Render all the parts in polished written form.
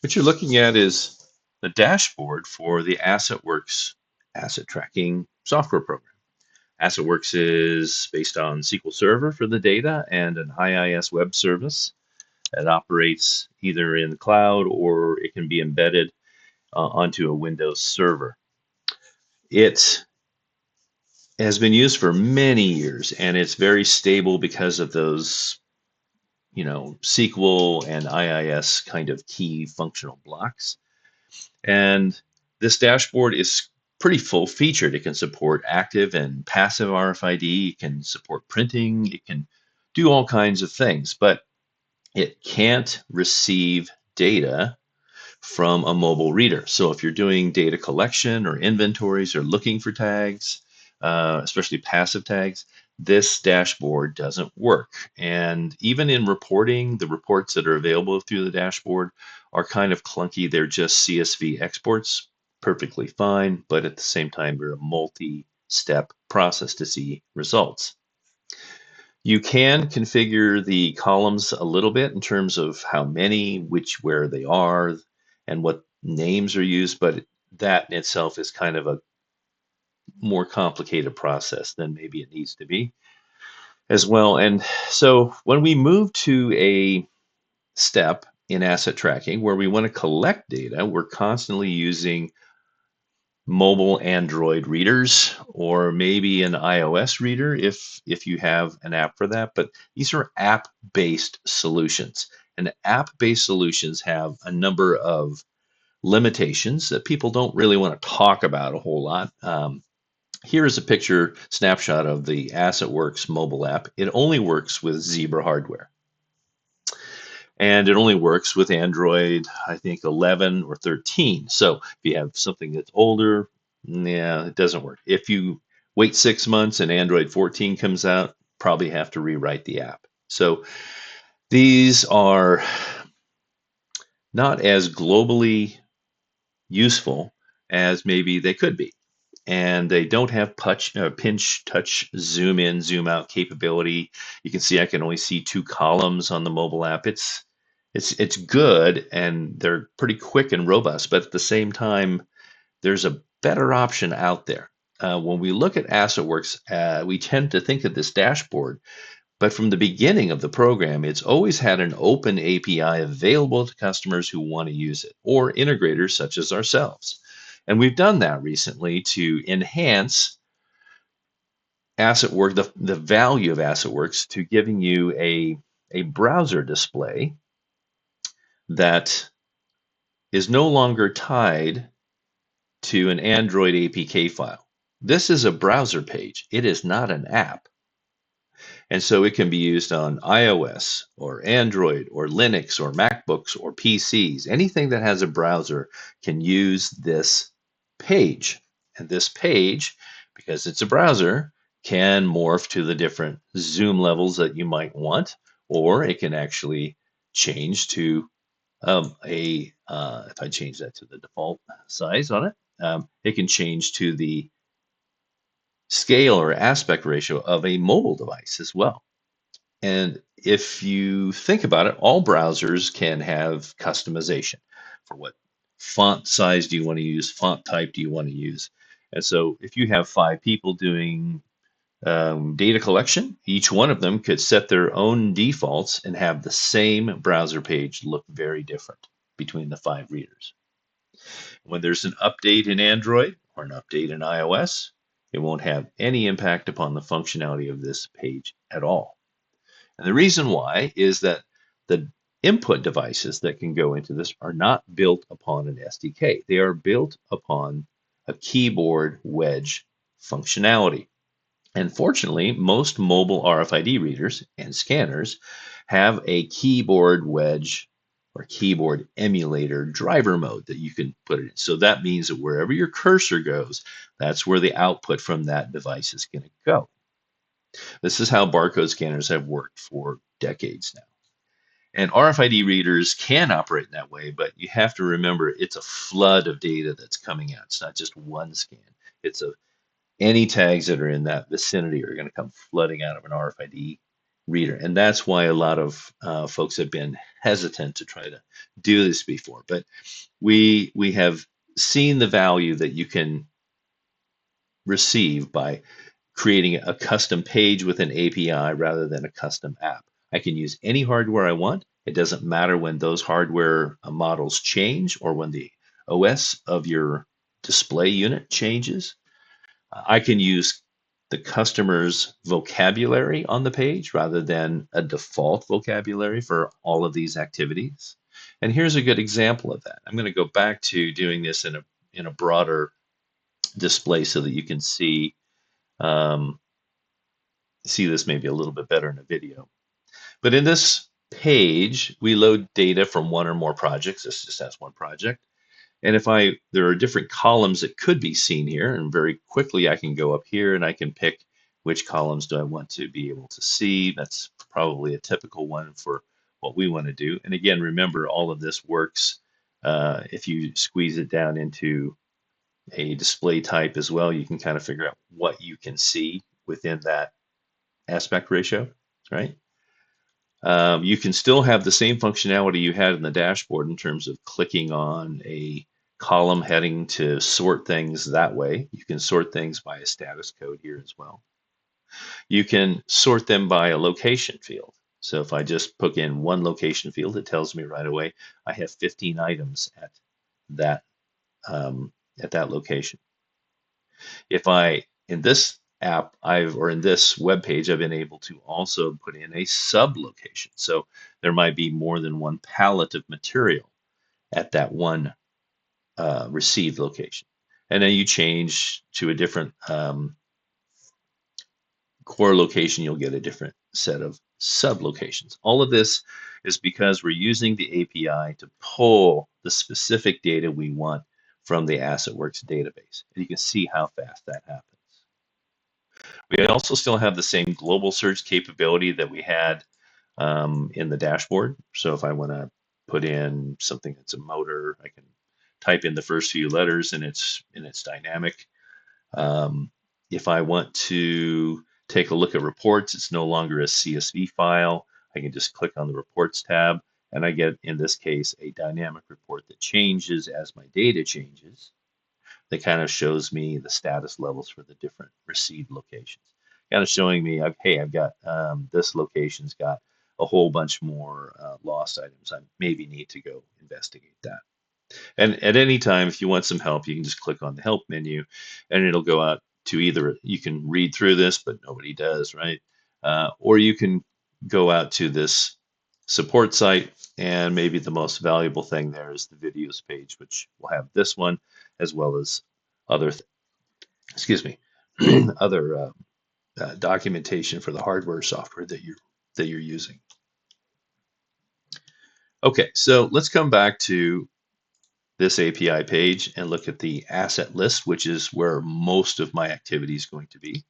What you're looking at is the dashboard for the AssetWorx asset tracking software program. AssetWorx is based on SQL Server for the data and an IIS web service that operates either in the cloud or it can be embedded onto a Windows server. It has been used for many years and it's very stable because of those, SQL and IIS kind of key functional blocks. And this dashboard is pretty full featured. It can support active and passive RFID, it can support printing, it can do all kinds of things, but it can't receive data from a mobile reader. So if you're doing data collection or inventories or looking for tags, especially passive tags, this dashboard doesn't work. And even in reporting, the reports that are available through the dashboard are kind of clunky. They're just CSV exports, perfectly fine, but at the same time, they're a multi-step process to see results. You can configure the columns a little bit in terms of how many, where they are, and what names are used, but that in itself is kind of a more complicated process than maybe it needs to be as well. And so when we move to a step in asset tracking where we want to collect data, we're constantly using mobile Android readers or maybe an iOS reader if you have an app for that. But these are app-based solutions. And app-based solutions have a number of limitations that people don't really want to talk about a whole lot. Here is a picture snapshot of the AssetWorx mobile app. It only works with Zebra hardware. And it only works with Android, I think 11 or 13. So if you have something that's older, yeah, it doesn't work. If you wait 6 months and Android 14 comes out, probably have to rewrite the app. So these are not as globally useful as maybe they could be. And they don't have pinch, touch, zoom in, zoom out capability. You can see I can only see 2 columns on the mobile app. It's good and they're pretty quick and robust, but at the same time, there's a better option out there. When we look at AssetWorx, we tend to think of this dashboard, but from the beginning of the program, it's always had an open API available to customers who want to use it, or integrators such as ourselves. And we've done that recently to enhance AssetWorx, the value of AssetWorx, to giving you a browser display that is no longer tied to an Android APK file. This is a browser page. It is not an app. And so it can be used on iOS or Android or Linux or MacBooks or PCs. Anything that has a browser can use this page. And this page, because it's a browser, can morph to the different zoom levels that you might want, or it can actually change to if I change that to the default size on it, it can change to the scale or aspect ratio of a mobile device as well. And if you think about it, all browsers can have customization for what font size do you want to use, font type do you want to use. And so if you have 5 people doing data collection, each one of them could set their own defaults and have the same browser page look very different between the 5 readers. When there's an update in Android or an update in iOS, it won't have any impact upon the functionality of this page at all. And the reason why is that the input devices that can go into this are not built upon an SDK. They are built upon a keyboard wedge functionality. And fortunately, most mobile RFID readers and scanners have a keyboard wedge or keyboard emulator driver mode that you can put it in. So that means that wherever your cursor goes, that's where the output from that device is going to go. This is how barcode scanners have worked for decades now. And RFID readers can operate in that way, but you have to remember it's a flood of data that's coming out. It's not just one scan. Any tags that are in that vicinity are going to come flooding out of an RFID reader. And that's why a lot of folks have been hesitant to try to do this before. But we have seen the value that you can receive by creating a custom page with an API rather than a custom app. I can use any hardware I want. It doesn't matter when those hardware models change or when the OS of your display unit changes. I can use the customer's vocabulary on the page rather than a default vocabulary for all of these activities. And here's a good example of that. I'm going to go back to doing this in a broader display so that you can um, see this maybe a little bit better in a video. But in this page, we load data from one or more projects. This just has one project. And there are different columns that could be seen here, and very quickly I can go up here and I can pick which columns do I want to be able to see. That's probably a typical one for what we want to do. And again, remember, all of this works if you squeeze it down into a display type as well. You can kind of figure out what you can see within that aspect ratio, right? You can still have the same functionality you had in the dashboard in terms of clicking on a column heading to sort things that way. You can sort things by a status code here as well. You can sort them by a location field. So if I just put in one location field, it tells me right away I have 15 items that at that location. If in this app, or in this web page, I've been able to also put in a sub location. So there might be more than one pallet of material at that one received location. And then you change to a different core location, you'll get a different set of sub locations. All of this is because we're using the API to pull the specific data we want from the AssetWorx database. And you can see how fast that happens. We also still have the same global search capability that we had in the dashboard. So if I want to put in something that's a motor, I can type in the first few letters and it's dynamic. If I want to take a look at reports, it's no longer a CSV file. I can just click on the reports tab and I get, in this case, a dynamic report that changes as my data changes. That kind of shows me the status levels for the different received locations. Kind of showing me, hey, I've got this location's got a whole bunch more lost items. I maybe need to go investigate that. And at any time, if you want some help, you can just click on the help menu and it'll go out to either, you can read through this, but nobody does, right? Or you can go out to this support site, and maybe the most valuable thing there is the videos page, which will have this one as well as other, excuse me, other documentation for the hardware software that you're using. Okay, so let's come back to this API page and look at the asset list, which is where most of my activity is going to be.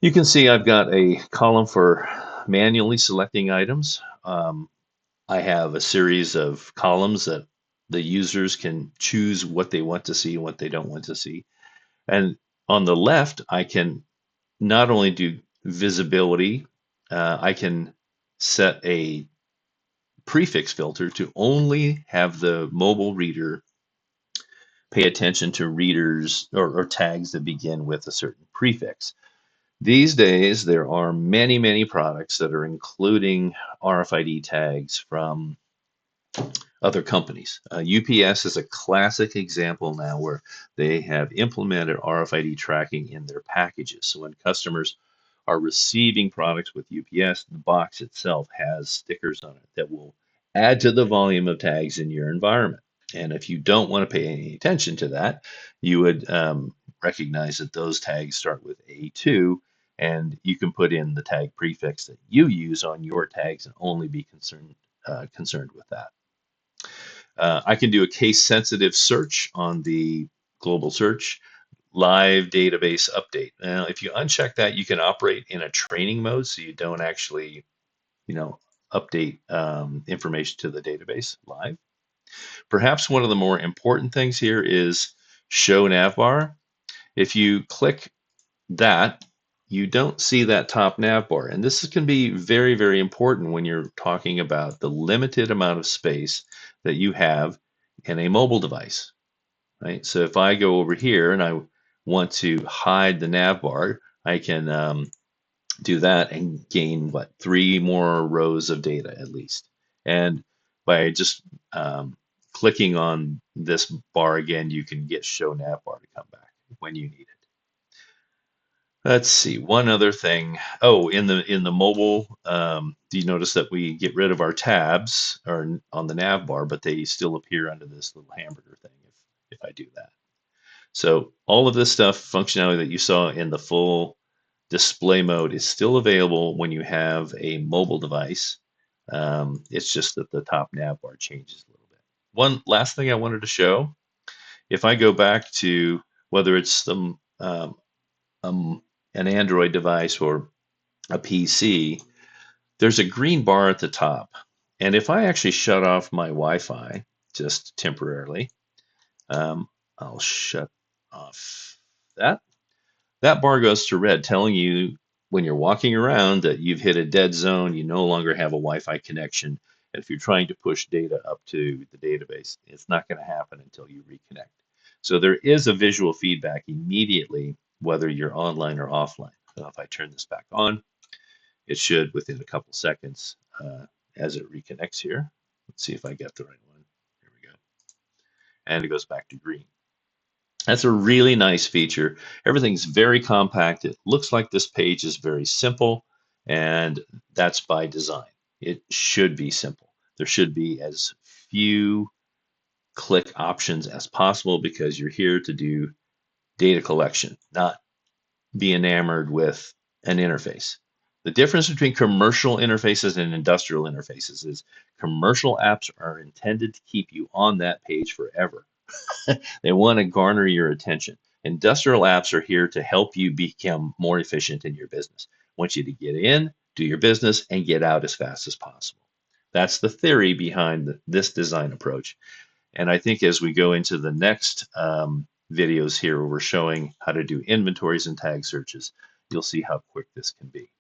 You can see I've got a column for manually selecting items. I have a series of columns that the users can choose what they want to see and what they don't want to see. And on the left, I can not only do visibility, I can set a prefix filter to only have the mobile reader pay attention to readers or tags that begin with a certain prefix. These days, there are many, many products that are including RFID tags from other companies. UPS is a classic example now where they have implemented RFID tracking in their packages. So when customers are receiving products with UPS, the box itself has stickers on it that will add to the volume of tags in your environment. And if you don't want to pay any attention to that, you would recognize that those tags start with A2, and you can put in the tag prefix that you use on your tags and only be concerned with that. I can do a case-sensitive search on the global search, live database update. Now, if you uncheck that, you can operate in a training mode, so you don't actually, update information to the database live. Perhaps one of the more important things here is show navbar. If you click that, you don't see that top nav bar. And this can be very, very important when you're talking about the limited amount of space that you have in a mobile device, right? So if I go over here and I want to hide the nav bar, I can do that and gain what, 3 more rows of data at least. And by just clicking on this bar again, you can get show nav bar to come back when you need it. Let's see, one other thing. Oh, in the mobile, do you notice that we get rid of our tabs or on the nav bar, but they still appear under this little hamburger thing if I do that. So all of this stuff, functionality that you saw in the full display mode is still available when you have a mobile device. It's just that the top nav bar changes a little bit. One last thing I wanted to show, if I go back to whether it's um, an Android device or a PC, there's a green bar at the top. And if I actually shut off my Wi-Fi just temporarily, I'll shut off that. That bar goes to red, telling you when you're walking around that you've hit a dead zone, you no longer have a Wi-Fi connection. And if you're trying to push data up to the database, it's not going to happen until you reconnect. So there is a visual feedback immediately, whether you're online or offline. Now, if I turn this back on, it should within a couple seconds as it reconnects here. Let's see if I get the right one. Here we go. And it goes back to green. That's a really nice feature. Everything's very compact. It looks like this page is very simple, and that's by design. It should be simple. There should be as few click options as possible because you're here to do data collection, not be enamored with an interface. The difference between commercial interfaces and industrial interfaces is commercial apps are intended to keep you on that page forever. They want to garner your attention. Industrial apps are here to help you become more efficient in your business. I want you to get in, do your business, and get out as fast as possible. That's the theory behind this design approach. And I think as we go into the next videos here, where we're showing how to do inventories and tag searches, you'll see how quick this can be.